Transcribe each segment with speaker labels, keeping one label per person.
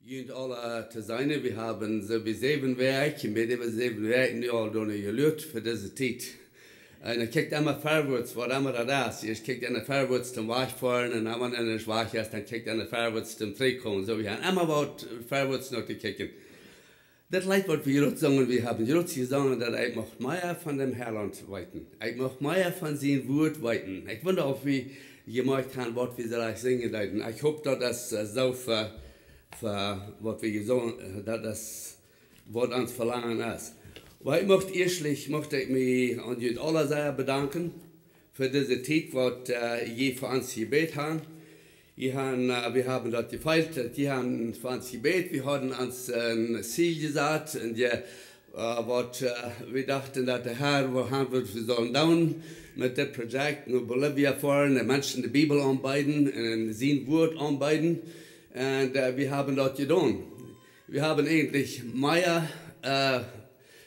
Speaker 1: Junt alle te zijn, we hebben zo bij 7 werk, met die 7 werken nu al door gelukt voor deze tijd. En ik kijk immer voorwaarts, wat immer dat is. Ik kijk dan voorwaarts zum Wegfahren en dan wanneer het weg is, dan kijk dan voorwaarts zum terugkomen. Zo, we gaan immer wat voorwaarts nog te kijken. Dat lijkt wat we hier zongen, we hebben hier gezongen, dat ik mag meer van dem Herland weten. Ik mag meer van zijn woord weten. Ik wonder of we gemaakt haben, wat we zullen zingen leiden. Ik hoop dat dat zo voor wat we gezongen, dat das wat ons verlangen ist. Maar ich möchte mich an jullie alle sehr bedanken für diese Zeit, was je für uns gebet haben. Wir haben das gefeiert, die haben für uns gebet, wir haben uns ein Ziel gesagt, und wir dachten, dass der Herr, wir sollen down mit dem Projekt in Bolivia fahren, die Menschen die Bibel anbieten, und sein Wort anbieten, und wir haben das getan. Wir haben eigentlich mehr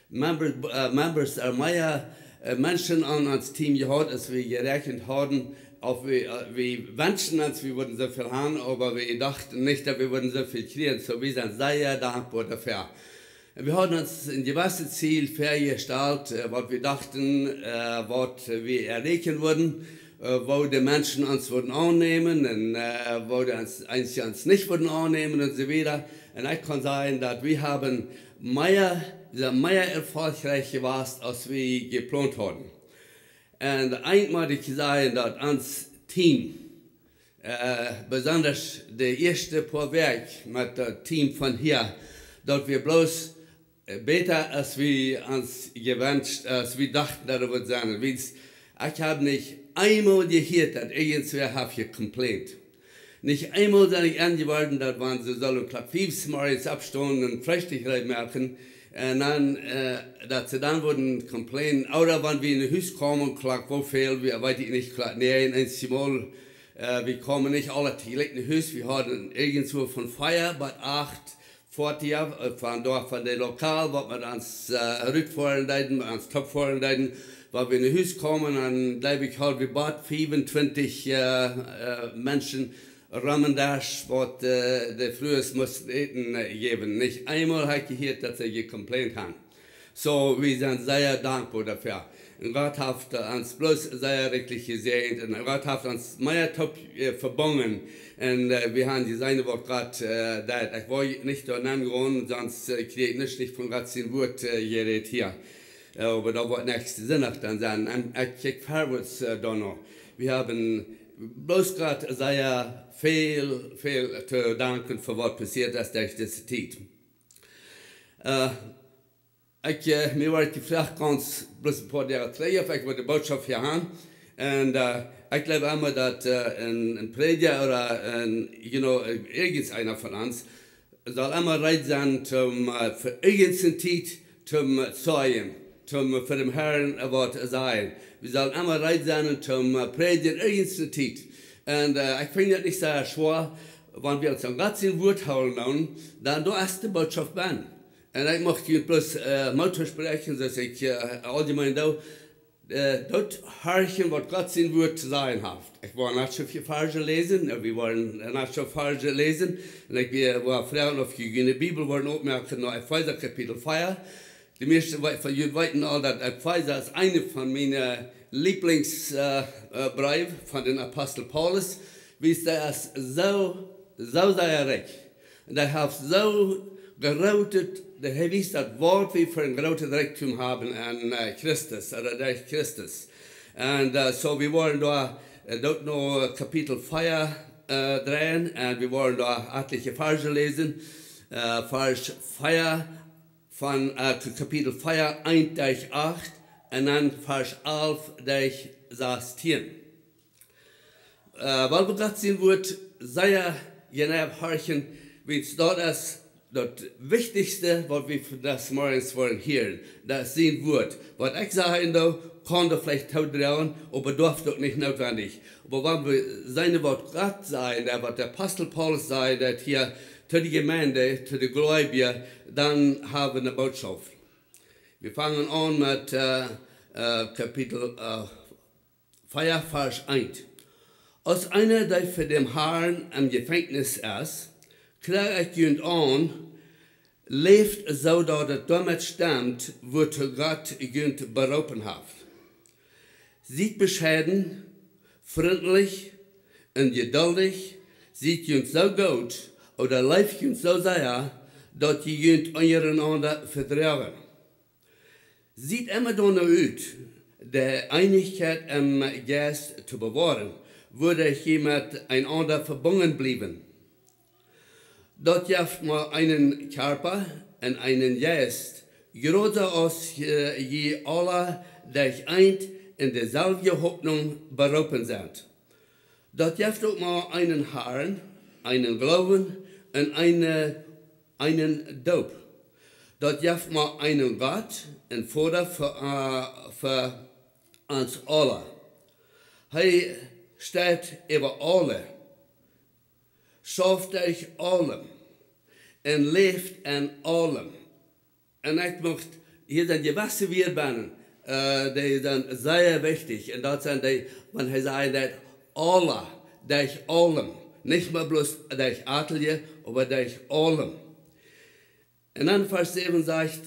Speaker 1: Members, mehr Menschen an uns Team gehabt, als wir gerechnet haben. Auch wir wünschen uns, wir würden so viel haben, aber wir dachten nicht, dass wir würden so viel kriegen. So, wir sind sehr dankbar dafür. Wir haben uns ein gewisses Ziel vorgestellt, was wir dachten, was wir erreichen würden, wo die Menschen uns würden annehmen und wo die uns nicht würden annehmen und so weiter. Und ich kann sagen, dass wir haben mehr erfolgreich gewesen, als wir geplant haben. Und einmal ich sagen, dass uns Team, besonders der erste paar Werk mit dem Team von hier, dass wir bloß besser als wir uns gewünscht, als wir dachten, dass es sein wird. Ich habe nicht einmal gehört, dass irgendwer hat gecomplaint. Nicht einmal sind ich angeworden, dass man so sollen Klapp 5 morgens abstehen und Frechtigkeit machen. Und dann, dass sie dann wurden complainen, oder wenn wir in ein Haus kommen, klagt, wo viel, wir weiß ich nicht, klagt, nee, ein Mal, wir kommen nicht alle direkt in ein Haus, wir hatten irgendwo von Feier bei 8:40 von dort, von der Lokal, was wir uns rückfahren leiden, uns Top fahren leiden, weil wir in ein Haus kommen, dann bleibe ich halt wie Bad 25 Menschen, Ramendash, was der früher musste geben. Nicht einmal habe ich gehört, dass sie gecomplaint haben. So, wir sind sehr dankbar dafür. Und Gott hat uns bloß sehr richtig gesehen und Gott hat uns mehr top verbunden. Und wir haben die seine Wort gerade da. Ich wollte nicht da nennen, sonst kriege ich nicht von Gott sein Wort geredet hier. Aber da wird nichts Sinn dann sein. Und ich kicke vorwärts da noch. Wir haben bloß gerade sehr viel zu danken für was passiert ist durch diese Zeit. Mir war gefragt, ganz bloß ein paar Jahre zurück, ich wollte die Botschaft hier haben. Und ich glaube immer, dass ein Prediger oder irgendeiner von uns soll immer bereit sein, für irgendeine Zeit zum Zeugen, für den Herrn was sein. Wir sollen immer bereit sein, zum Predigen irgendeine Zeit. Und ich finde das nicht sehr schwer, wenn wir uns an Gott sein Wort halten, dann du hast die Botschaft bin. Und ich möchte bloß Motto sprechen, dass ich allgemein dort horchen, was Gott sein Wort zu sein hat. Ich war nicht so viel Verse lesen, wir wollen nicht so Verse lesen. Und ich war früher auf die Bibel, wollen aufmerken, noch Epheser Kapitel 4. Die meisten von euch wissen all, dass Epheser ist eine von meinen Lieblingsbrief von den Apostel Paulus, wie es der ist so sehr reich. Und er hat so geroutet, der weiß das Wort, wie für ein geroutet Reichtum haben an Christus, oder durch Christus. Und so wir wollen dort noch Kapitel 4 drehen, und wir wollen da etliche Verse lesen. Vers 4 von Kapitel 4, 1-8. Und dann Vers 11 durch 16. Weil wir Gott sehen wird, sehr genau horchen, wie es dort ist, das Wichtigste, was wir für das morgens wollen hören, das sehen wird. Was ich sage, kann da vielleicht tot trauen, aber darf doch nicht notwendig. Aber wenn wir seine Wort Gott sagen, was der Apostel Paulus sagt, dass hier zu die Gemeinde, zu den Gläubigen, dann haben wir eine Botschaft. Wir fangen an mit Kapitel 4, Vers 1. Als einer, der für den Herrn im Gefängnis ist, klar ich jünd an, leeft so, dass es damit stammt, wo Gott jünd berufen hat. Sieht bescheiden, freundlich und geduldig, sieht jünd so gut, oder leeft jünd so sehr, dass je jünd untereinander vertragen. Sieht immer danach aus, der Einigkeit im Geist zu bewahren, würde ich jemand einander verbunden bleiben. Dort jaft mal einen Körper und einen Geist, gerade aus je alle durch eint in derselben Hoffnung berufen sind. Dort jaft auch mal einen Herrn, einen Glauben und einen Doop. Dort jaft mal einen Gott und Vater für uns alle. Er steht über alle, schafft euch allem und leeft in allem. Und ich möchte hier sind gewisse Wirbeln, die sind sehr wichtig. Und das sind die, wenn er sagt, dass alle, durch allem, nicht mehr bloß durch Atelier, aber durch allem. Und dann Vers 7 sagt,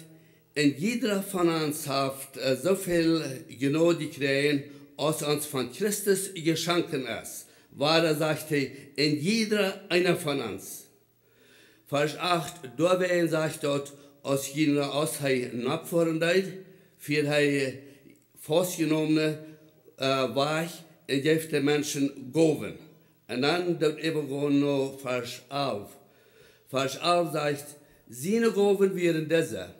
Speaker 1: und jeder von uns hat so viel Gnade gekriegt, als uns von Christus geschenkt ist. Weiter sagt er, in jeder einer von uns. Vers 8, da sagt dort, als jener aus er Napfordeit, für er festgenommene war und gibt den Menschen Gaben. Und dann dort übergehen noch Vers 11. Vers 11 sagt, seine Gaben wären diese,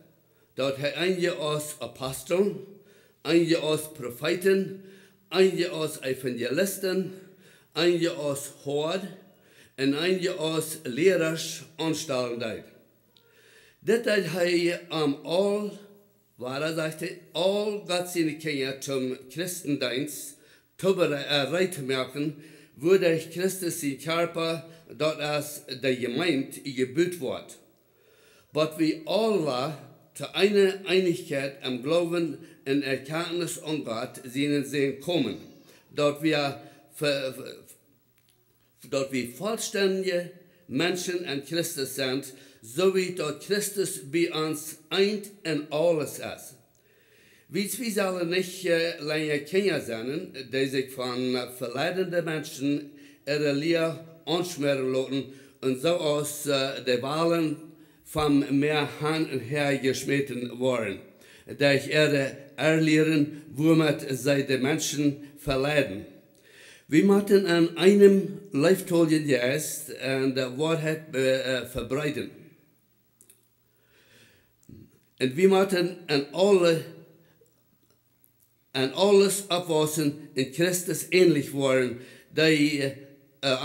Speaker 1: dort er einige aus Aposteln, einige aus Propheten, einige aus Evangelisten, einige aus Hort und einige aus Lehreranstalten. Das hat er all, sagte, all Gott seine Kinder zum Christendienst merken, wurde ich Christus sein Körper, dort als der Gemeinde gebüht wird. Aber wir alle zu einer Einigkeit am Glauben und Erkenntnis an Gott sehen kommen, dort wir vollständige Menschen an Christus sind, so wie dort Christus bei uns eint in alles ist. Wir sollen nicht länger Kinder sein, die sich von verleidenden Menschen ihre Lehre anschmieren lassen und so aus der Wahlen vom Meer hin und her geschmissen worden, durch ihre Erlehren, womit sie die Menschen verleiden. Wir möchten an einem Leiftollien Geist und der Wahrheit verbreiten. Und wir möchten an alles abwachsen in Christus ähnlich werden, der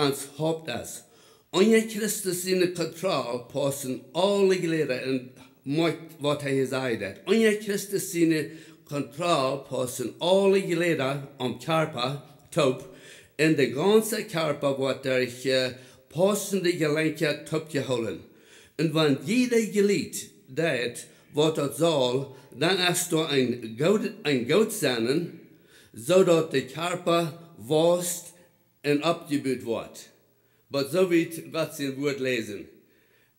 Speaker 1: uns Haupt ist. Ohne Christus seine Kontrolle passen alle Glieder und macht, was er gesagt hat. Ohne Christus seine Kontrolle passen alle Glieder am Körper, taub, in den ganzen Körper wird durch passende Gelenke taub geholt. Und wenn jeder Glied das, was das soll, dann ist da ein Gott sein, so dass der Körper wächst und abgebaut wird. Aber so wird Gott sein Wort lesen.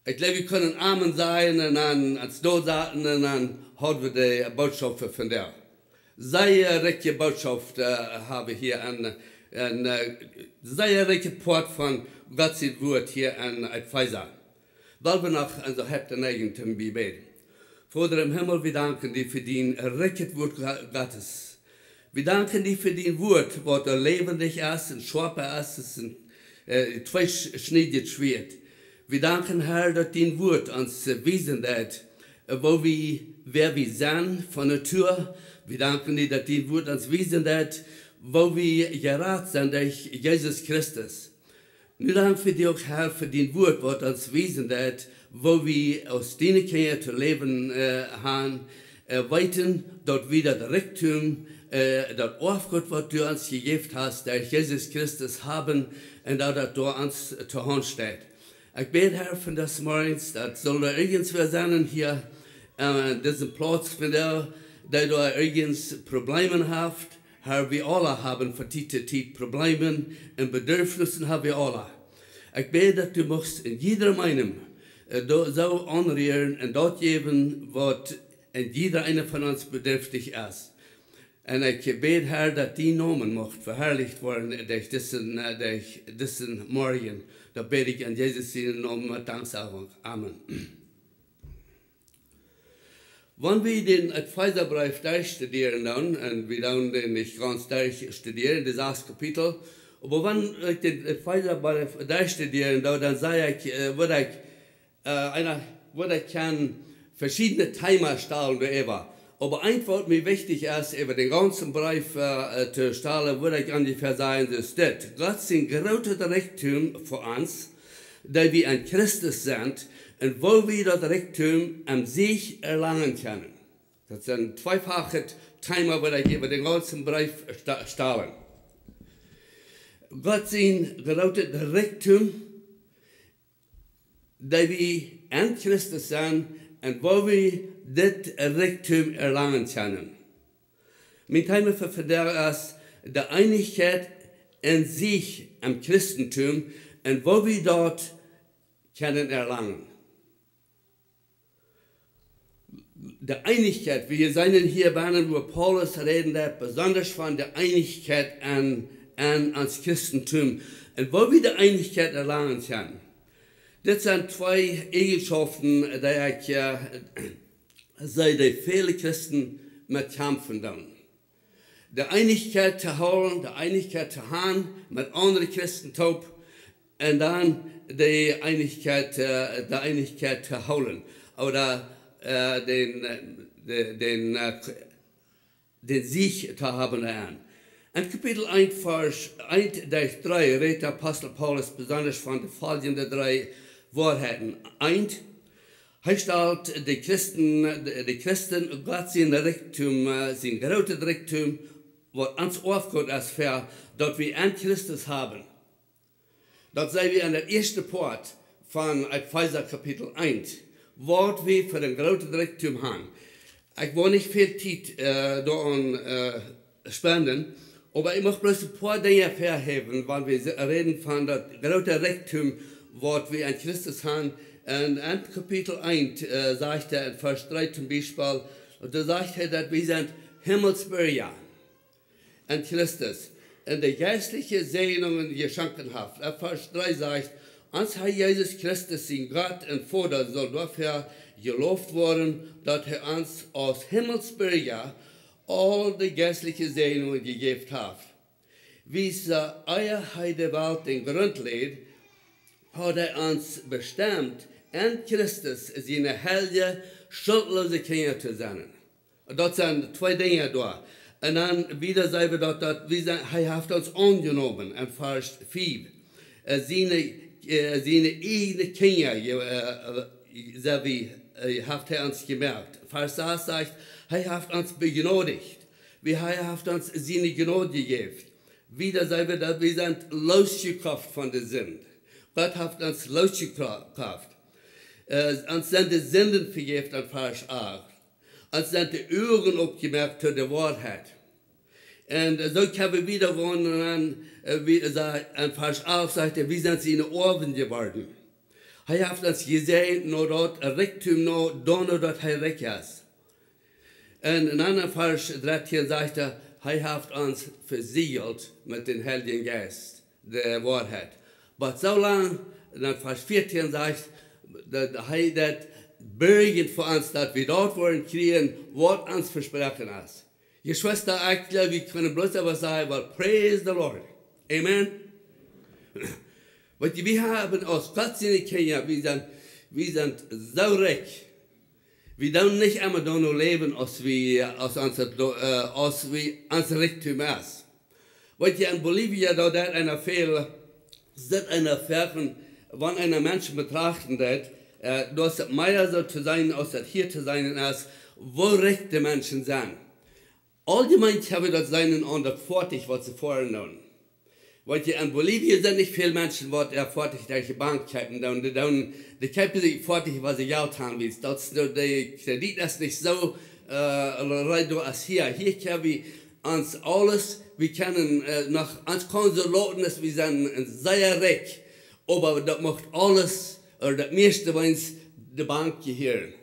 Speaker 1: Ich glaube, wir können Amen sein und dann als Dosaten und dann haben wir die Botschaft von der. Sehr richtige Botschaft habe ich hier an sehr richtige Port von Gott sein Wort hier an Pfizer. Weil wir noch also habt den eigenen Bibel. Vater im Himmel, wir danken dir für dein richtiges Wort Gottes. Wir danken dir für dein Wort, was lebendig ist und scharf ist, es ist ein zweischneidiges Schwert. Wir danken, Herr, dass dein Wort uns wiesen hat, wer wir sind von Natur. Wir danken dir, dass dein Wort uns wiesen hat, wo wir gerat sind durch Jesus Christus. Wir danken dir auch, Herr, für dein Wort, was uns wiesen hat, wo wir aus deinen Kindern zu leben haben, weiten, dort wieder der Reichtum, dort Aufgott, was du uns gegeben hast, durch Jesus Christus haben, und dass du uns zur Hand steht. Ich bete, Herr, von das Morgens, dass soll da irgendwer sein hier, diesen Platz, von der du irgends Probleme hast. Herr, wir alle haben von Zeit zu Zeit Probleme und Bedürfnisse haben wir alle. Ich bete, dass du musst in jeder meinem so anrühren und dort geben, was in jeder eine von uns bedürftig ist. Und ich bete, Herr, dass die Namen macht verherrlicht worden durch diesen Morgen. Da bete ich in Jesus in Namen mit Danksagung. Amen. Wenn wir den Epheserbrief durchstudieren dann, und wir dann den nicht ganz durchstudieren, das 6. Kapitel, aber wenn ich den Epheserbrief durchstudieren, dann sage ich, würde ich verschiedene Themen stellen, wie immer. Aber ein, was mir wichtig ist, über den ganzen Brief zu stellen, würde ich ungefähr sagen, das ist, Gott sein großes Reichtum für uns, da wir in Christus sind, und wo wir das Reichtum an sich erlangen können. Das ist ein zweifaches Thema, das ich über den ganzen Brief stelle. Gott sein großes Reichtum, da wir in Christus sind, und wo wir das Reichtum erlangen können. Mein Thema für ist die Einigkeit in sich am Christentum und wo wir dort können erlangen. Die Einigkeit, wir sind hier bei wo Paulus reden, besonders von der Einigkeit ans Christentum und wo wir die Einigkeit erlangen können. Das sind zwei Eigenschaften, die ich seit viele Christen mit kämpfen dann. Die Einigkeit zu holen, die Einigkeit zu haben mit anderen Christen und dann die Einigkeit zu holen. Oder den Sieg zu haben. In Kapitel 1, Vers 1-3 redet der Apostel Paulus besonders von den folgenden 3 Wahrheiten. 1. Er stellt die Christen Gott sein Reichtum, sein großes Reichtum, was uns aufgeht ist, für, dass wir an Christus haben. Das sehen wir an der ersten Part von Epheser Kapitel 1, was wir für den großen Reichtum haben. Ich will nicht viel Zeit daran spenden, aber ich möchte bloß ein paar Dinge herheben, weil wir reden von dem großen Reichtum, was wir an Christus haben. Und in Kapitel 1 sagt er in Vers 3 zum Beispiel, da sagt er, dass wir sind Himmelsbürger an Christus und die geistlichen Segnungen geschenkt haben. In Vers 3 sagt, uns hat Jesus Christus, sein Gott und Vater, soll dafür gelobt worden, dass er uns als Himmelsbürger all die geistlichen Segnungen gegeben hat. Wie sie euer Heide Welt den Grund legt, hat er uns bestimmt, in Christus seine heilige, schuldlose Kinder zu sein. Das sind 2 Dinge da. Und dann wieder sagen wir dort, er hat uns angenommen, in Vers 5. Seine eigenen Kinder, so wie hat er uns gemerkt. Vers 6 sagt, er hat uns begnadigt. Er hat uns seine Gnade gegeben. Wieder sagen wir, dass wir sind losgekauft von der Sünde. Gott hat uns losgekauft. Uns sind die Sünden vergeben an Vers 8. Uns sind die Ohren aufgemerkt zu der Wahrheit. Und so können wir wieder wohnen, an Vers 8 sagt er, wir sind seine Ohren geworden. Er hat uns gesehen, nur dort Reichtum, nur dort er reich ist. Und in einem Vers 13 sagt er hat uns versiegelt mit dem Heiligen Geist, der Wahrheit. Aber so lange, in Vers 14 sagt dass er das bürgen für uns, dass wir dort wollen kriegen, was uns versprochen ist. Geschwister, ich glaube, wir können bloß aber sagen, weil praise the Lord. Amen. Weil wir haben aus Gott seine Kinder, wir sind so reich. Wir dürfen nicht einmal nur leben, als unser Reichtum ist. Weil in Bolivien, da hat einer Fehler, sind einer Fähren, wenn einer Mensch betrachtet, dass es mehr so zu sein, als das hier zu sein ist, wo rechte Menschen sind. Allgemein haben das seinen an der Fertig, was sie vorher tun. Weil in Bolivien sind nicht viele Menschen, die fertig durch die Bank haben. Die kaufen sich fertig, was sie Geld haben willst. Der Kredit ist nicht so als hier. Hier können wir uns alles, wir können uns Konsulaten, wir sind sehr reich. aber das macht alles, oder das meiste von uns, die Bank gehören.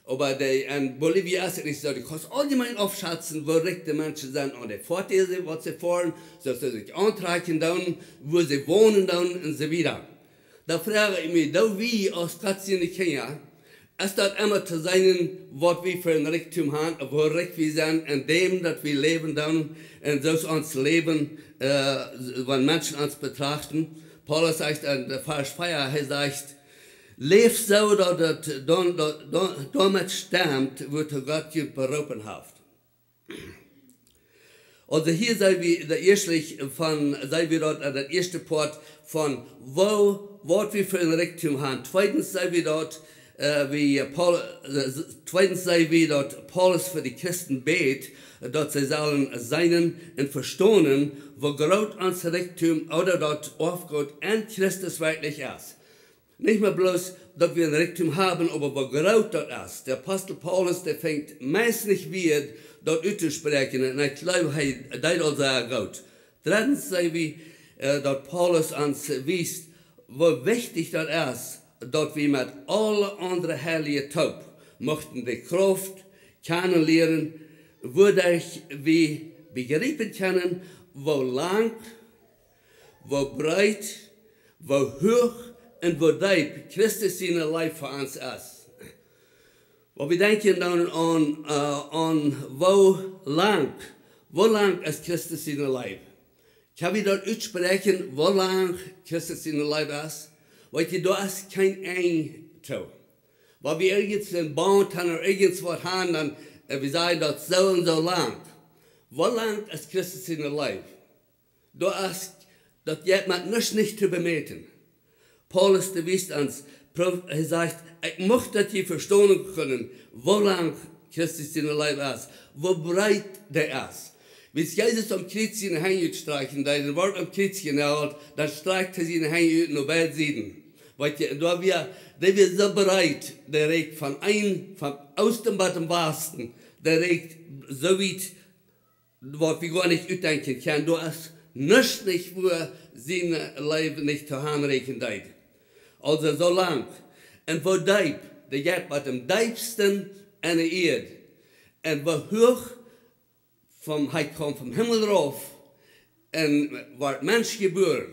Speaker 1: Aber in Bolivien ist es nicht so, du kannst allgemein aufschätzen, wo rechte Menschen sind und die Vorteile, was sie fahren, so sie sich antragen, wo sie wohnen und so weiter. Da frage ich mich, da wir aus Katzien in Kenia, es dort immer zu sein, was wir für ein Reichtum haben, wo recht wir sind, in dem, dass wir leben dann, und so uns leben, wenn Menschen uns betrachten. Paulus sagt in der Vers 4, er sagt, leef so, dass damit stammt, wo Gott je berufen hat. Also hier sei wir dort an der ersten Part von, was wir für ein Reichtum haben. Zweitens sei wir dort, Paulus für die Christen bet, dort sie sollen sein und verstehen, wo groß unser Reichtum oder dort aufgeht und Christus wirklich ist. Nicht mehr bloß, dass wir ein Reichtum haben, aber wo groß dort ist. Der Apostel Paulus, der fängt meistens wieder dort auszusprechen, und ich glaube, er deut also gut. Drittens sei wir, dort Paulus uns wies, wo wichtig das ist, dass wir mit allen anderen Heiligen Taub mochten die Kraft kennenlernen, wodurch wir begreifen können, wo lang, wo breit, wo hoch und wo tief Christus in der Leib für uns ist. Wo wir denken dann an wo lang ist Christus in der Leib. Kann ich dort aussprechen, wo lang Christus in der Leib ist? Weil da ist kein Ende. Weil wir irgendwas gebaut haben oder irgendwas haben, dann wir sagen dort so und so lang. Wo lang ist Christus in der Leib? Da ist das jemand nicht zu bemerken. Paulus, der wisst uns, er sagt, ich möchte das hier verstehen können, wo lang Christus in der Leib ist, wo breit der ist. Wenn Jesus am Kreuzchen hingestreichen, da ein Wort am Kreuzchen hält, dann streicht er sie hin und beide Seiten. Weil da wir so bereit, der regt von aus dem Westen, der regt so weit, was wir gar nicht ausdenken können. Da ist nichts nicht, wo sein Leben nicht zu haben rechnen deit. Also so lang. Und wo tief, der geht mit dem tiefsten an der Erde. Und wo hoch, er kommt vom Himmel rauf, und wird Mensch geboren.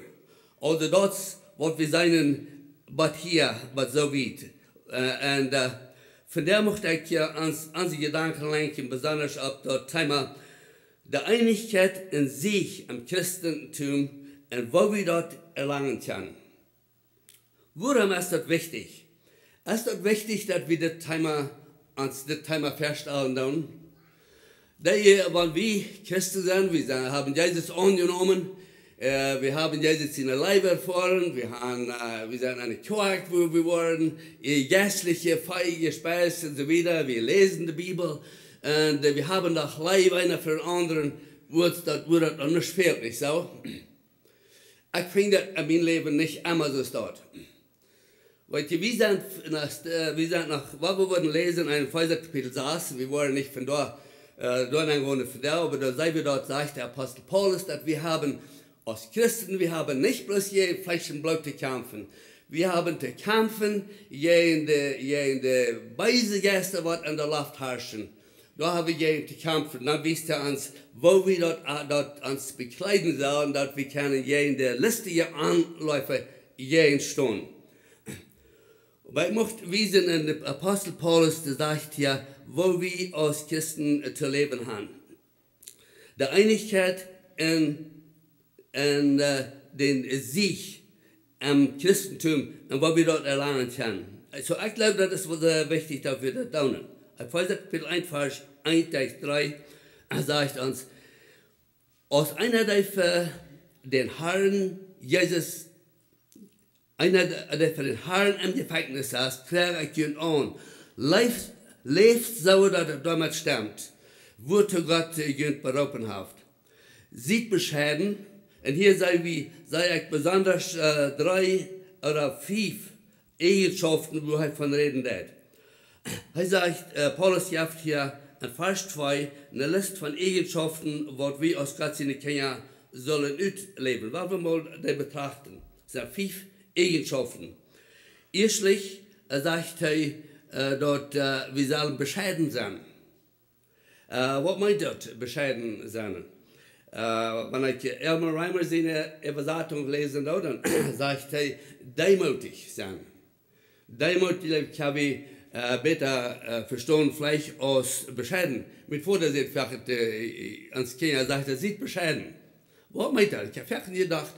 Speaker 1: Also das, was wir seinen, was hier, was so weit. Und von der möchte ich ja ans Gedanken lenken, besonders auf das Thema der Einigkeit in sich am Christentum und wo wir dort erlangen können. Warum ist das wichtig? Es ist wichtig, dass wir das Thema feststellen. Weil wir Christen sind, wir haben Jesus angenommen, wir haben Jesus in der Leib erfahren, wir sind eine Kirche, wo wir waren, geistliche Feier, Speise und so weiter, wir lesen die Bibel und wir haben das Leib einer für den anderen, wo das noch nicht fehlt, nicht so? Ich finde das in meinem Leben nicht immer so dort. Weil wir sind nach, was wir wurden lesen, in Epheser Kapitel 6, wir waren nicht von da, aber da sei wir dort, sagt der Apostel Paulus, dass wir haben als Christen, wir haben nicht bloß je Fleisch und Blut zu kämpfen. Wir haben zu kämpfen gegen die böse Geister, die in der Luft herrschen. Da haben wir gegen zu kämpfen. Dann wisst ihr uns, wo wir dort uns bekleiden sollen, dass wir können gegen die listige Anläufe gegen stehen. Aber ich möchte wissen, in der Apostel Paulus, der sagt ja, wo wir als Christen zu leben haben. Die Einigkeit in den Sieg am Christentum und wo wir dort erlangen können. Also ich glaube, das ist sehr wichtig, dass wir das tun. Epheser Kapitel 1, Vers 1-3 sagt uns, aus einer der den Herrn Jesus, einer der für den Herrn im Gefängnis saß, klage ich ihn an, lebt so, dass er damit stammt, wurde Gott ihn berufen hat. Sieht bescheiden, und hier sei ich besonders 3 oder 5 Eigenschaften, wo er von reden wird. Er sagt, Paulus gibt hier in Vers 2 eine Liste von Eigenschaften, was wir aus Gott in Kenia sollen ausleben. Wollen wir mal die betrachten. Es sind 5 Eigenschaften. Erstlich sagt er, dort, wir sollen bescheiden sein. Was meint das, bescheiden sein? Wenn ich Elmer Reimer seine Übersetzung lese, dann sagt er, demütig sein. Demütig habe ich besser verstehen, vielleicht aus bescheiden. Mit Vater sagt, ans Kind sagt, er sieht bescheiden. Was meint er? Ich habe gedacht,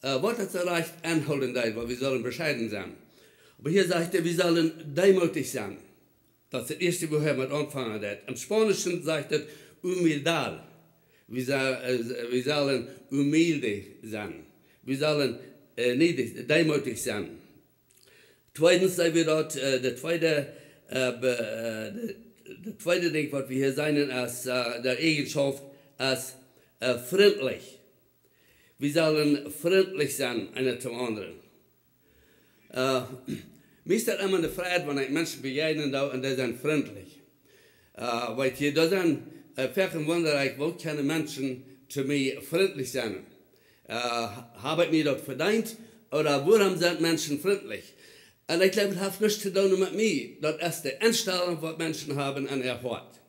Speaker 1: was hat erreicht, anhalten, weil wir sollen bescheiden sein. Aber hier sagt er, wir sollen demütig sein. Das ist das erste, woher man anfangen hat. Im Spanischen sagt er, humildad. Wir sollen humilde sein. Wir sollen demütig sein. Zweitens sagen wir dort, der zweite Ding, was wir hier sagen, als der Eigenschaft, als freundlich. Wir sollen freundlich sein, einer zum anderen. Mir ist das immer eine Freude, wenn ich Menschen begegnen und die sind freundlich. Weil hier, da sind Fächen wunderlich, wo können Menschen zu mir freundlich sein? Habe ich mir das verdient oder warum sind Menschen freundlich? Und ich glaube, das hat nichts zu tun mit mir. Das ist die Einstellung, die Menschen haben an ihr Hort.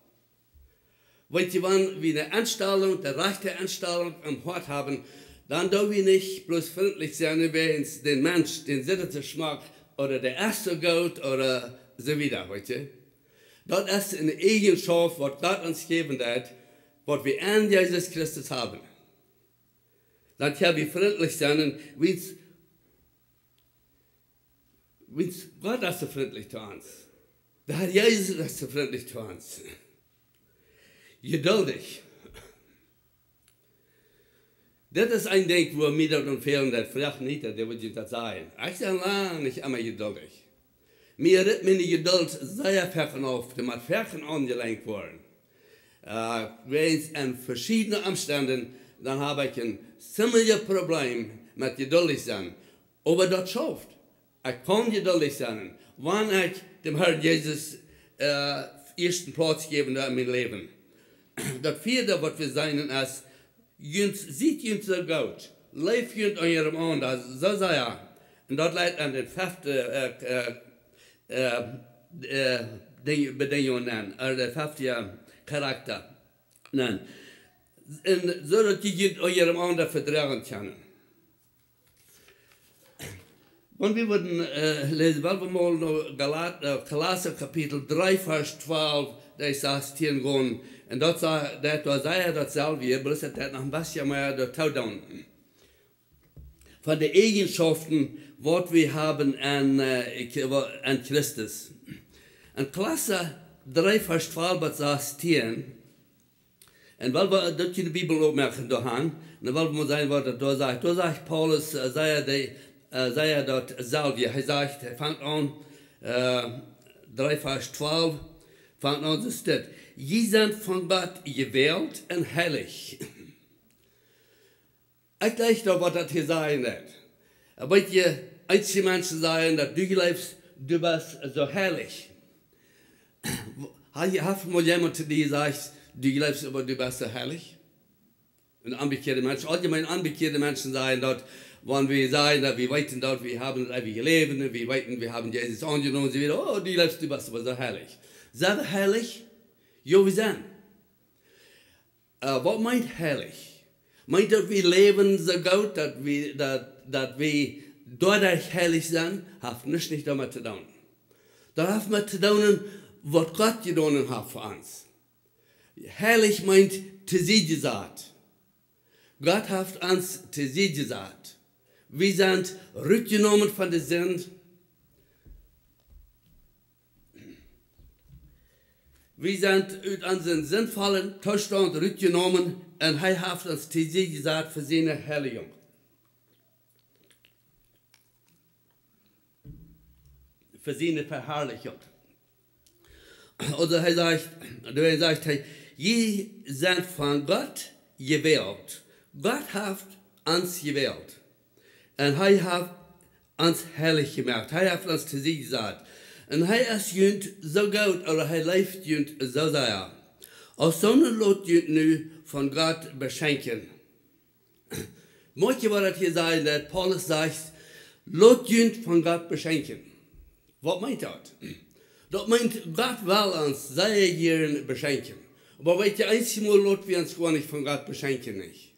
Speaker 1: Weil sie, wenn wir eine Einstellung, die rechte Einstellung am Hort haben, dann dürfen wir nicht bloß freundlich sein, wenn es den Mensch, den sittlichen Geschmack oder der erste Gott oder so wieder, weißt du? Das ist eine Eigenschaft, was Gott uns gegeben hat, was wir an Jesus Christus haben. Dann können wir freundlich sein, und Gott ist so freundlich zu uns. Der Herr Jesus ist so freundlich zu uns. Geduldig. Das ist ein Ding, wo mir das empfehlen, das vielleicht nicht, der würde das sagen. Ich bin nicht immer geduldig. Mir hat meine Geduld sehr Fächen auf, die mit Fächen angelenkt worden. Wenn es an verschiedenen Umständen, dann habe ich ein ziemliches Problem mit geduldig sein. Aber das schafft. Ich kann geduldig sein, wenn ich dem Herrn Jesus ersten Platz gebe in meinem Leben. Das vierte, was wir sagen, ist, sieht uns so gut, lebt uns an ihrem Ende, so sei er. Und das leitet an den fünften Bedingungen, der fünfte Charakter. Nein. Und so, dass die an ihrem Ende vertragen können. Und wir würden lesen, weil wir mal noch Kolosser Kapitel 3, Vers 12, da sagt hier gehen. Und dort war ja dasselbe, bloß hat er noch ein bisschen mehr dazu tun. Von den Eigenschaften, was wir haben an Christus. Und Kolosser 3, Vers 12, sagt hier, und weil wir das in der Bibel aufmerken, da haben, und weil wir sagen, was da sagt Paulus, sei er dort selber. Er sagt, er fängt an, 3, Vers 12, fängt an, so steht, je sind von Gott gewählt und heilig. Ich denke doch, was das hier sagen wird. Aber ihr einzige Menschen sagen, dass du lebst, du bist so heilig. Hast du mal jemanden, der sagt, du lebst, aber du bist so heilig? Und umgekehrte Menschen, allgemein umgekehrte Menschen sagen dort, wenn wir sagen, dass wir weiten dort, wir haben das ewige Leben, wir weiten, wir haben Jesus angenommen, und sie wieder, oh, du lebst, du bist aber so heilig. Sind wir heilig? Ja, wir sind. Was meint heilig? Meint, dass wir leben so gut, dass wir dadurch heilig sind? Hat nicht damit zu tun. Das hat mit zu tun, was Gott getan hat für uns. Heilig meint, zu sie gesagt. Gott hat uns zu sie gesagt. Wir sind rückgenommen von der Sünde. Wir sind aus unserem sinnvollen Zustand rückgenommen und er hat uns zu sie gesagt für seine Heiligung. Für seine Verherrlichung. Also er sagt, je sind von Gott gewählt. Gott hat uns gewählt. Und er hat uns herrlich gemacht. Er hat uns zu sie gesagt. Und er ist jünd so gut, oder er lebt jünd so sehr. Aus so einer Lot jünd nu von Gott beschenken. Manche wollen hier sagen, dass Paulus sagt, Lot jünt von Gott beschenken. Was meint das? Das meint, Gott will uns sehr gerne beschenken. Aber weißt du, einzige Mal lot wir uns gar nicht von Gott beschenken nicht.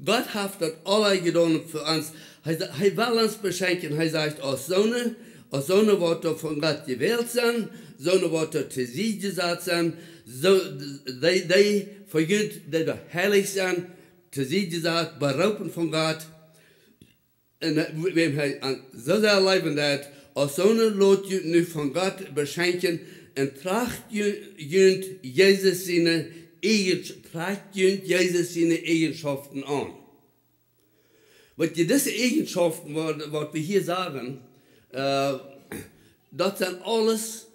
Speaker 1: Gott hat das alle getan für uns. Er will uns beschenken. Er sagt, aus Sonne Worte von Gott gewählt sind, Sonne Worte zu sie gesagt sind, so, die verjüht, die heilig sind, zu sie gesagt, berauben von Gott. Und wenn er so sehr leben hat, aus Sonne lot nu von Gott beschenken, und tracht jünt Jesus seine Eigenschaften an. Weil diese Eigenschaften, was wir hier sagen, das sind alles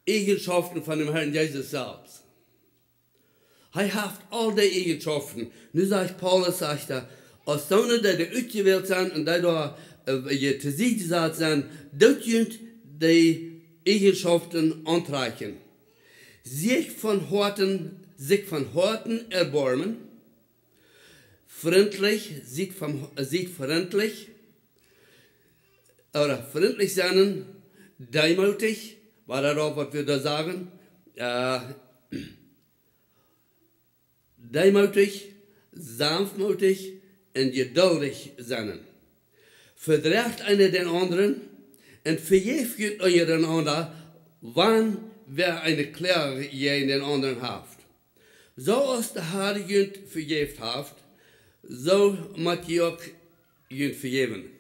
Speaker 1: Eigenschaften von dem Herrn Jesus selbst. Er hat all die Eigenschaften. Nu sagt Paulus, sagt er, als Sonne, die ausgewählt sind und die da zu sich gesagt sind, dort sind die Eigenschaften antreichen. Sich von Horten erbarmen, freundlich, sich freundlich, oder freundlich sein, demütig, war das auch, was wir da sagen, demütig, sanftmütig und geduldig sein. Verdreht einer den anderen und vergebt einander, wann wer eine Klage gegen den anderen haft. So als der Herr jünt vergebt haft, so muss ihr auch jünt vergeben.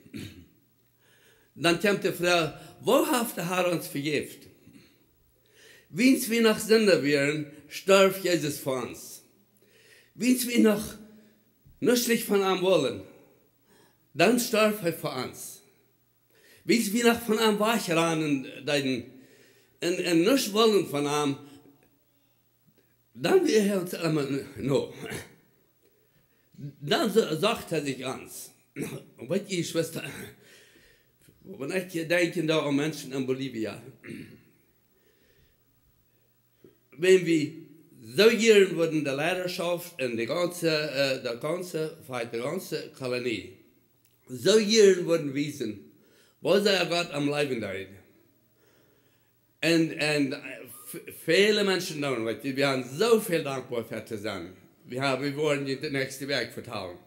Speaker 1: Dann kommt die Frage, wo hat der Herr uns vergebt? Wenn wir noch Sünder wären, starb Jesus für uns. Wenn wir noch nützlich von ihm wollen, dann starb er für uns. Wenn wir noch von ihm wegrennen und nicht wollen von ihm, dann wird er uns immer no. Dann sagt er sich uns. Und weißt du, Schwester, wenn ich denke da an Menschen in Bolivien, wenn wir so gehen würden, der Leidenschaft und die ganze Kolonie, so gehen würden wissen, was er Gott am Leben da ist. Und viele Menschen da, wir haben so viel dankbar für zu sein. Wir wollen die nächste Weg vertrauen.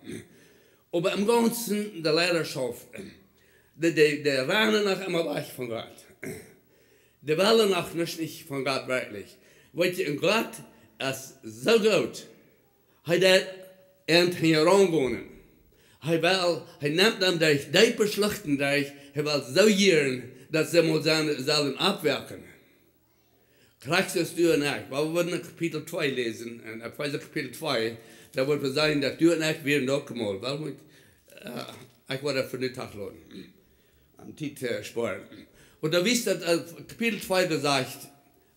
Speaker 1: Aber im Ganzen der Leidenschaft, die rennen noch immer weg von Gott. Die wollen noch nicht von Gott wirklich. Weißt du, Gott ist so gut. Er heranwohnen. Er nimmt them durch die Beschluchten durch. Er will so gern, dass sie mal sollen abwirken. Kriegst du und ich. Wir würden in Kapitel 2 lesen. Und in Kapitel 2, da wird sagen, dass du und ich werden auch gemalt. Ich werde für den Tag laden. Am Titel sparen. Und da wisst ihr, Kapitel 2 da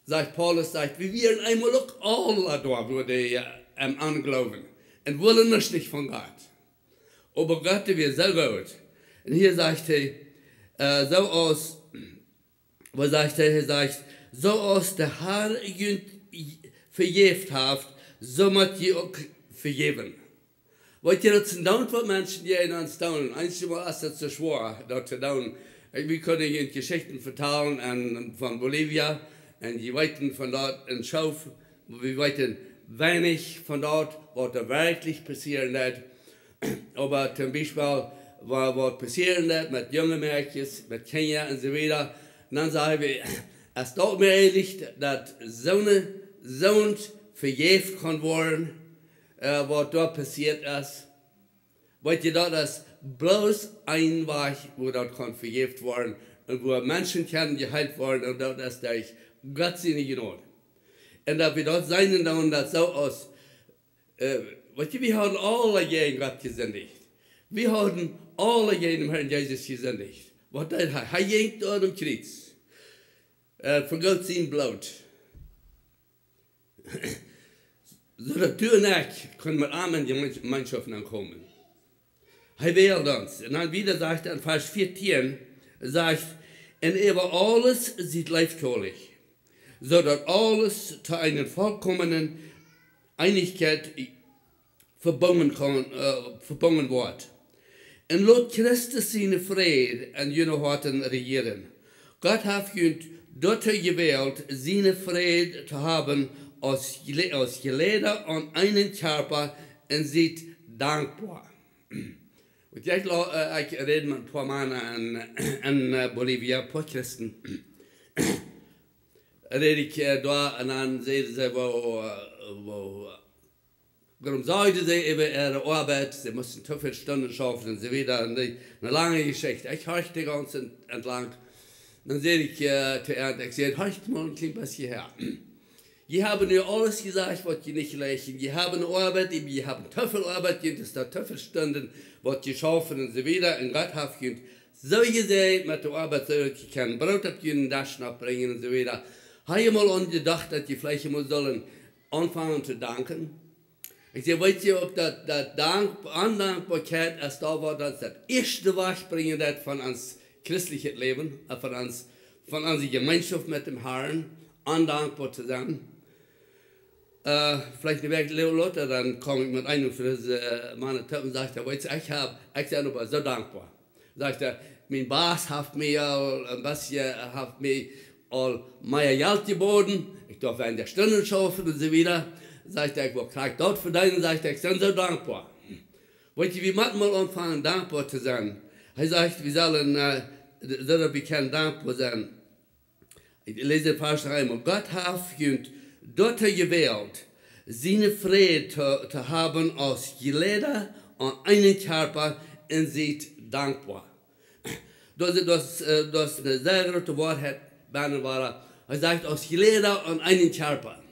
Speaker 1: sagt Paulus, wir werden einmal auch alle da, wo die anglauben. Und wollen nicht von Gott. Aber Gott wird so gut. Und hier sagt er, so aus der Herr vergebt habt, so muss ihr auch vergeben. Wollt ihr das dauern für Menschen, die in uns dauern? Einmal ist das so schwer, dort zu dauern. Wir können hier Geschichten vertellen von Bolivien, und die weiten von dort in Schauf, wir weiten wenig von dort, was da wirklich passieren wird. Aber zum Beispiel, was passieren wird mit jungen Mädchen, mit Kenia und so weiter, und dann sagen wir, es tut mir ehrlich, dass so ein vergeben kann werden, was dort passiert ist. Weil ihr das ist bloß ein Weg, wo dort kann vergeben werden und wo Menschen können geheilt werden und dort ist durch Gott seine Not. Und dass wir dort sein und das so aus, wir haben alle gegen Gott gesündigt. Wir haben alle gegen den Herrn Jesus gesündigt. Was tut er? Er hängt dort am Kreuz. Vergoldt sein Blut. So dass du und ich können mit armen Gemeinschaften ankommen. Er wählt uns. Und dann wieder sagt er in Vers 14, sagt, und über alles sieht leibkohlig, so dass alles zu einer vollkommenen Einigkeit verbunden wird. Und lot Christus seine Friede an jene Horten regieren. Gott hat uns dort gewählt, seine Friede zu haben, aus jeder und einen Körper und sieht dankbar. Und ich rede mit ein paar Männern in Bolivia, ein paar Christen. Rede ich da und dann sehen sie, warum sagten sie über ihre Arbeit, sie mussten 12 Stunden schaffen und so wieder. Eine lange Geschichte. Ich horchte die ganze entlang. Dann sehe ich zu Ernst, ich sehe, horcht mal ein klein bisschen her. Die haben ja alles gesagt, was die nicht leisten. Die haben Arbeit, die haben Töffelarbeit, die ist da Töffelstunden, was die schaffen und so wieder. Und Gott hat uns so gesehen, mit der Arbeit, so ich kann Brot auf den Taschen abbringen und so wieder. Habe ich mal angedacht, dass die vielleicht mal sollen anfangen zu danken. Ich sage, weißt du, ob das Andankbarkeit erst da war, dass das erste Wachbringen das von uns christlichen Leben, von unserer Gemeinschaft mit dem Herrn, andankbar zu sein. Vielleicht eine Werk Leute, dann komme ich mit einem für meine Töpfe und sagt, weißt du, ich bin aber so dankbar. Sagt er, mein Boss hat mir ein bisschen, hat mir all mein Geld geboten, ich darf in der Stunde schaffen und so wieder. Sagt er, ich kriege dort für deinen, sagt er, ich bin so dankbar. Weißt du, wir müssen mal anfangen, dankbar zu sein. Er sagt, wir sollen, wir können dankbar sein. Ich lese ein paar Schreiben. Gott hat uns dort gewählt, seine Friede zu haben aus jeder und einen Körper und sieht dankbar. Das ist eine sehr gute Wahrheit, er sagt aus jeder und einen Körper.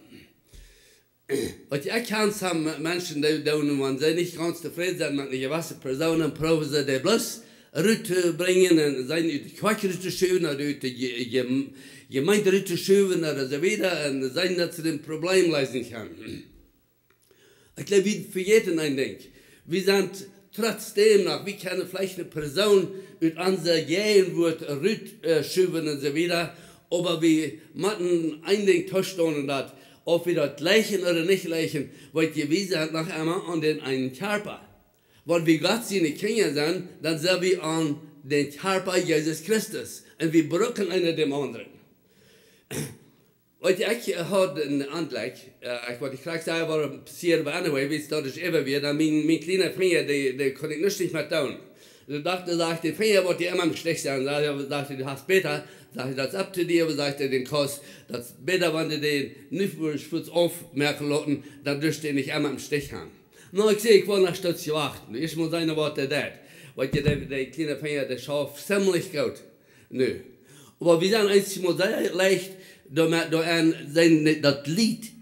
Speaker 1: Und ich kenne some Menschen, die sind nicht ganz zufrieden sind mit einer gewissen Person, probieren sie die bloß rüberzubringen und sein die Quatsch zu schieben oder die Gemeinde zu schieben oder so wieder und sein, dass sie den Problem lösen kann. Ich glaube, wie für jeden ein Ding. Wir sind trotzdem noch, wir können vielleicht eine Person mit unser Gehenwort rüberschieben und so wieder, aber wir machen ein Ding tauschen und das, ob wir das leichen oder nicht leichen, weil die Wiese hat noch einmal an den einen Körper. Weil wir Gott seine Kinder sind, dann sind wir an den Körper Jesus Christus. Und wir brauchen einer dem anderen. Und ich hatte einen Anblick, ich kriege selber passiert, aber anyway, wie es dort ist immer wieder, mein kleiner Finger, die konnte ich nicht mehr tun. Ich dachte, die Finger wollte ich immer im Stich sein. Ich dachte, du hast Peter, sag ich, das ab zu dir, sagt er den Kurs, das Peter, wenn du den Nippelschutz aufmerken lassen, dann dürft ihr nicht immer im Stich haben. No, ich sehe, ich will nach Stutz warten. Ich muss seine Worte das. Weil der kleine Finger, der schafft ziemlich gut. Nö. Aber wir sind einmal sehr leicht, das Lied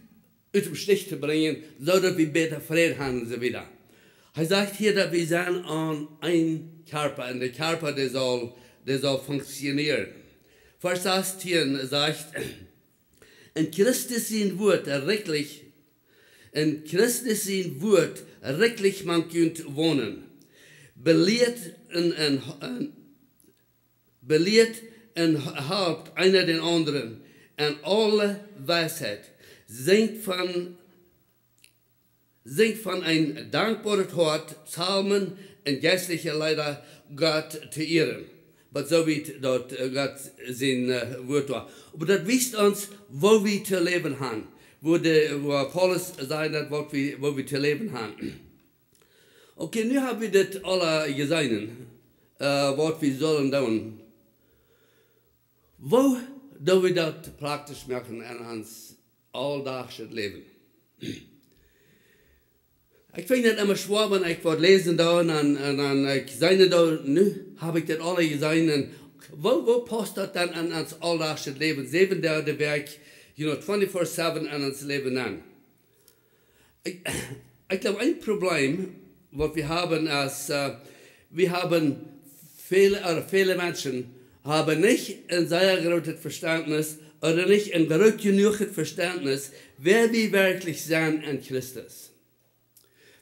Speaker 1: aus dem Stich zu bringen, so dass wir besser Frieden haben und so wieder. Er sagt hier, dass wir sind an einem Körper, und der Körper, der soll funktionieren. Vers 18 sagt, in Christus sein Wort wirklich, man könnt wohnen. Belehrt und Haupt einer den anderen, und alle Weisheit, singt von ein dankbares Hort, Psalmen und geistliche Leider Gott zu ehren. Aber so wie dort Gott sein Wort war. Aber das wisst uns, wo wir zu leben haben. Wo Paulus sagt, wo wir zu leben haben. Okay, nun haben wir das alle gesehen, was wir sollen tun. Wo do wir das praktisch machen in uns alldagschen Leben? Ich finde das immer schwer, wenn ich was lesen da und dann ich sehe da, habe ich das alle gesehen. Und wo passt das dann an uns alldagschen Leben? 7 Tage der Werk, 24/7 an uns Leben an. Ich glaube, ein Problem, was wir haben, ist, wir haben viele Menschen haben nicht ein sehr großes Verständnis oder nicht ein groß genügendes Verständnis, wer wir wirklich sind in Christus.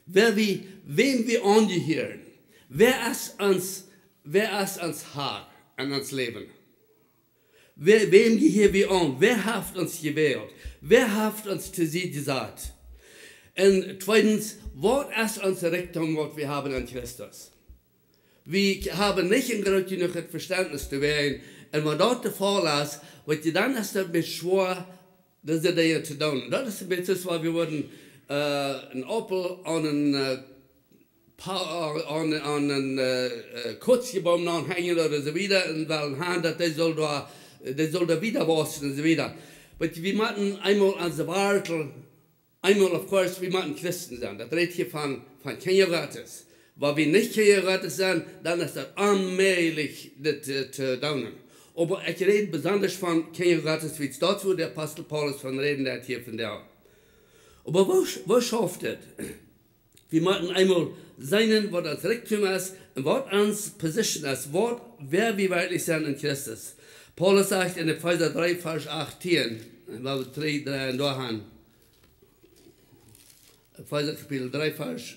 Speaker 1: Wem wir angehören. Wer ist uns Herr in uns Leben? Wem gehören wir an? Wer hat uns gewählt? Wer hat uns zu sie gesagt? Und zweitens, was ist unsere Richtung, was wir haben in Christus? Wir haben nicht ein groß genug Verständnis zu werden. Und wenn dort der Fall ist, wird dann ist es mit schwer, das Dinge zu tun. Das ist ein bisschen so, wir würden ein Opel an einen Kurzgebaum anhängen oder so wieder, und weil Hand, das soll da wieder waschen und so wieder. Aber wir machen einmal an der Wartel, einmal, of course, wir machen Christen sein. Das redet hier von Kindergottes. Weil wir nicht Kindergottes sind, dann ist das allmählich zu daunen. Aber ich rede besonders von Kindergottes, wie es dort, wo der Apostel Paulus von reden hat hier von der. Aber wo schafft es? Wir machen einmal seinen, was das Rektum ist, und was uns Position ist, wer wir wirklich sind in Christus. Paulus sagt in Epheser 3, Vers 18, weil wir 3 und da haben. Epheser Kapitel 3, Vers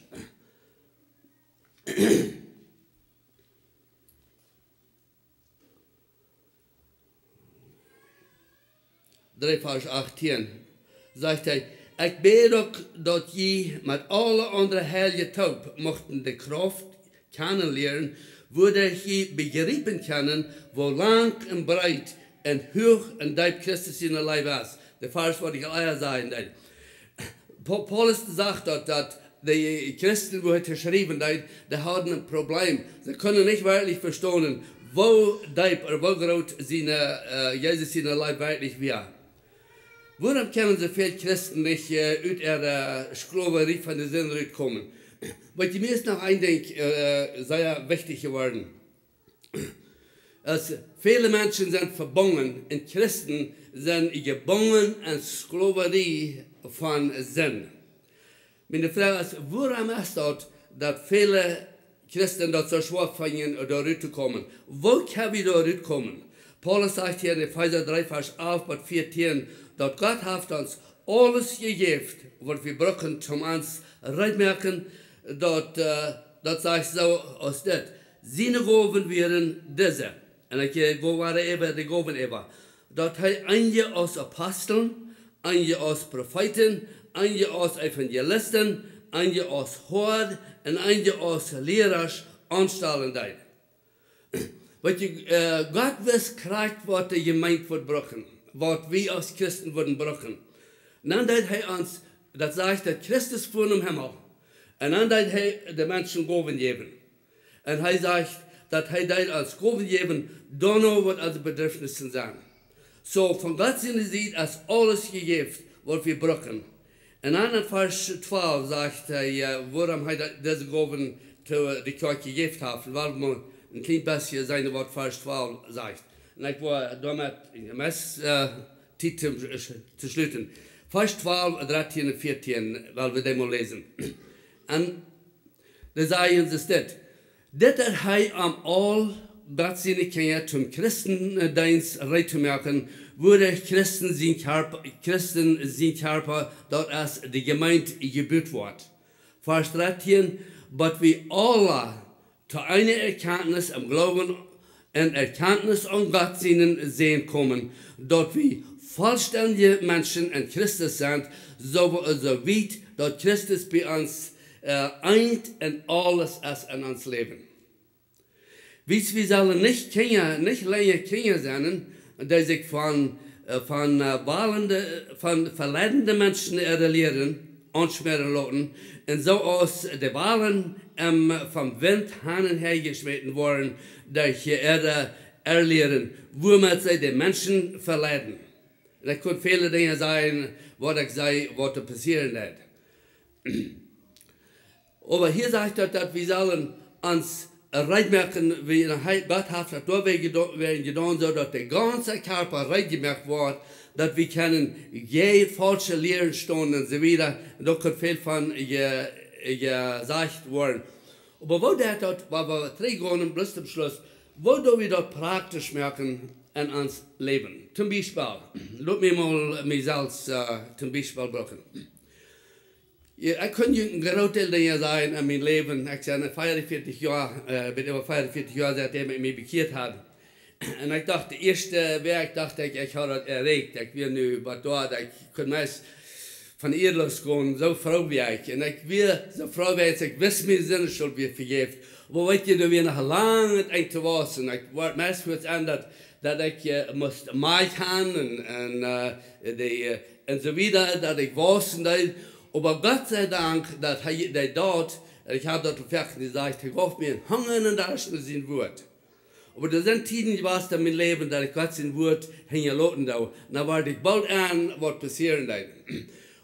Speaker 1: 3, Vers 18, sagt er, ich bete auch, dass je mit alle anderen heilige Taub mochten die Kraft kennenlernen, würde je begreifen können, wo lang und breit und hoch und deep Christus in der Leib ist. Der Vers wollte ich alle sagen. Paulus sagt dort, dass die Christen, wo er geschrieben hat, die haben ein Problem. Sie können nicht wirklich verstehen, wo deep oder wo groß Jesus in der Leib wirklich wäre. Warum können so viele Christen nicht aus der Sklaverei von der Sünde kommen? Weil mir ist noch ein Ding sehr wichtig geworden. Viele Menschen sind verbunden und Christen sind gebunden an Sklaverei von Sünde. Meine Frage ist, warum ist das, dass viele Christen dort so schwer fangen, da rauszukommen? Wo können wir da rauskommen? Paulus sagt hier in Epheser 3, Vers 11 bis 14, dass Gott hat uns alles gegeben, was wir brauchen, um uns reinmerken, dass sagt so aus das. Seine Gaben wären diese. Und ich wo waren eben die Gaben eben. Dass einige aus Aposteln, einige aus Propheten, einige aus Evangelisten, einige aus Hort und einige aus Lehrers anstellen. Weil Gott weiß, was die Gemeinde wird brauchen. Was wir als Christen würden brauchen. Und dann hat er uns, das sagt, dass Christus von dem Himmel. Und dann hat er den Menschen Gaben geben. Und er sagt, dass er als Gaben geben, dann noch was als Bedürfnisse sind. So, von Gott Seite sieht, als alles gegeben, was wir brauchen. Und dann in Vers 12 sagt er, warum er diese Gaben zu der Kirche gegeben hat, weil man ein klein bisschen seine Wort Vers 12 sagt. Und ich war damit Zeit zu schließen. Vers 12, 13 und 14, weil wir das mal lesen. Und da sagen sie das. Das hat am all Gottseine Kinder zum Christendienst rein zu machen, würde Christen sein Körper, dort als die Gemeinde gebaut wird. Vers 13, aber wir alle zu einer Erkenntnis am Glauben und Erkenntnis an Gott sehen kommen, dort wir vollständige Menschen in Christus sind, so weit, dass Christus bei uns eint und alles ist in uns Leben. Wir sollen nicht länger Kinder sein, die sich von verleidenden Menschen lehren, anschmieren lassen, und so aus der Wahlen vom Wind hin und her geschmissen worden, durch die Erde erlehren, womit sie die Menschen verleiden. Das können viele Dinge sein, was ich sage, was da passieren wird. Aber hier sagt er, dass wir sollen uns reinmerken, wie Gott hat das werden getan, so dass der ganze Körper reingemerkt wird, dass wir können je falsche Lehren stehen und so weiter. Da kann viel von gesagt werden. Aber wo das dort, weil wir drei gehen, bloß zum Schluss, wo do wir dort praktisch merken in uns Leben? Zum Beispiel, lass mich mal mich selbst zum Beispiel brauchen. Ich kann ein großes Ding sein in meinem Leben. Ich bin 45 Jahre, bin über 45 Jahre, seitdem ich mich bekehrt habe. Und ich dachte, der erste Werk, dachte ich habe das erregt. Ich will nu was dort, ich kann meist von ihr losgehen, so froh wie ich. Und ich will so froh wie ich weiß, mir Sinneschuld wird vergeben. Aber weet je, er weer nog lang het eind te was. En ik word meestal aan dat ik moest meegaan en so wieder, dat ik was. Aber Gott sei Dank, dat hij dort, ich habe dort wirklich gesagt, ich hoffe mir einen Hunger und da ist sein Wort. Aber da sind Tiden, was in meinem Leben, dass ich Gott sein Wort hingelassen habe. Da war ich bald an, was passieren da.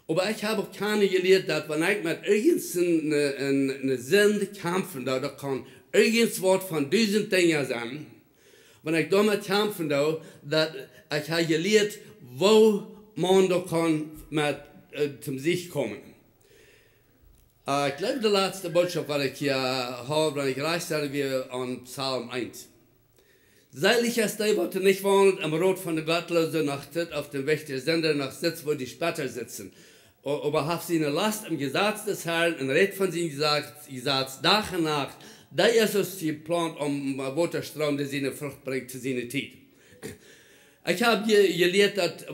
Speaker 1: Aber ich habe auch keine gelehrt, dass wenn ich mit irgendeinem Sinn kämpfen, da kann irgendwas von diesen Dingen sein. Wenn ich damit kämpfen, dass ich habe gelehrt, wo man da kann mit zum Sicht kommen. Ich glaube, die letzte Botschaft, die ich hier habe, wenn ich reich sein wir an Psalm 1. Seilig ist der, was nicht wohnt, am Rot von der Gottlosen, nach auf dem Weg der Sender, nach Sitz, wo die Spötter sitzen. Aber habt sie eine Last im Gesetz des Herrn und redet von sie Gesetz Tag und Nacht. Da ist es die Plan, Wasserstrom, der seine Frucht bringt zu seiner Zeit. Ich habe gelehrt, dass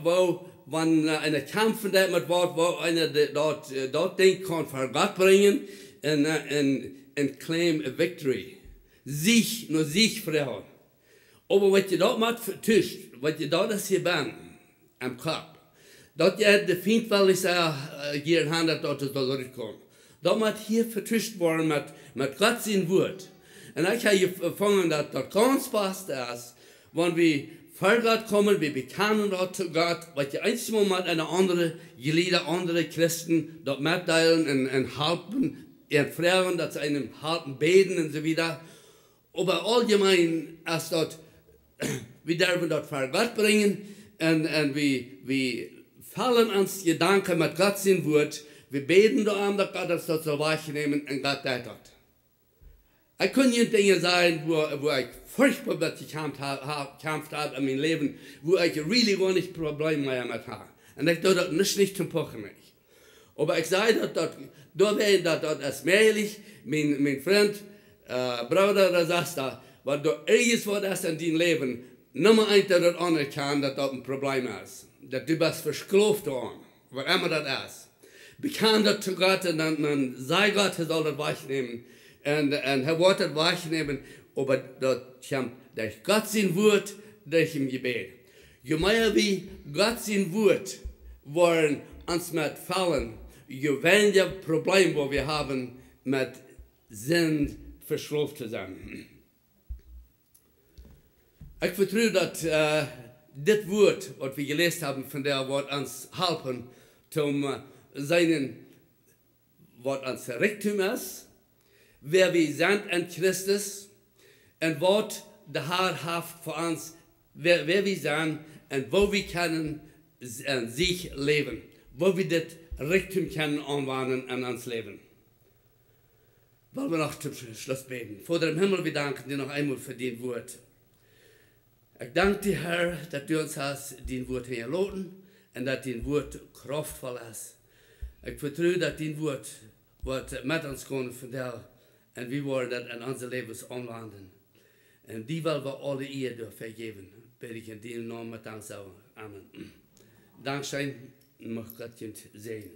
Speaker 1: wenn einer kämpfen mit Wort, wo einer dort denken kann, für Gott bringen und claim a victory. Nur sich freuen. Aber was ihr dort macht für Tisch, was ihr dort das hier bin, am Kopf, dort ja der Feind, weil ich sage, hier in Hand, dort ist zurückkommen. Dort macht hier vertischt worden mit Gott sein Wort. Und ich habe gefunden, dass dort ganz passt ist, wenn wir vor Gott kommen, wir bekennen dort zu Gott, was ihr einzige Mal eine andere Glieder, andere Christen dort mitteilen und halten, fragen, dass sie einem halten, beten und so wieder. Aber allgemein ist dort, wir dürfen dort vor Gott bringen und wir fallen ans Gedanken mit Gott sein Wort, wir beten da an, dass Gott das dort so wahrnehmen und Gott das dort. Ich kann nicht Dinge sein, wo ich furchtbar gekämpft habe in meinem Leben, wo ich really gar nicht Probleme mehr damit habe. Und ich tue das nicht zum Pochen nicht. Aber ich sage, dass dort ist mehrlich, mein Freund, Bruder, der sagt da, weil du irgendwas ist in deinem Leben, Nummer eins, dass du anerkennst, dass das ein Problem ist. Dass du bist versklavt an, was immer das ist. Bekannt das zu Gott und dann sei Gott, er soll das wahrnehmen. Und er wird das wahrnehmen, aber dort kommt durch Gott sein Wort, durch im Gebet. Je mehr wie Gott sein Wort wollen uns mit fallen, je weniger Probleme, wo wir haben, mit sind verschlafen zu sein. Ich vertraue, dass das Wort, was wir gelesen haben, von der wird uns helfen, zum seinen, was uns Reichtum ist, wer wir sind in Christus, und was der Herr hat für uns, wer wir sind und wo wir können sich leben, wo wir das Reichtum können anwenden in uns Leben. Wollen wir noch zum Schluss beten. Vater im Himmel, wir danken dir noch einmal für dein Wort. Ich danke dir, Herr, dass du uns hast dein Wort hergelassen und dass dein Wort kraftvoll ist. Ich vertraue, dass dein Wort wird mit uns kommen von dir und wir wollen das in unser Leben anwenden. Und die wollen wir alle ihr dafür geben. Bitte ich in deinem Namen mit Dank sagen. Amen. Dankeschön, mag Gott segnen.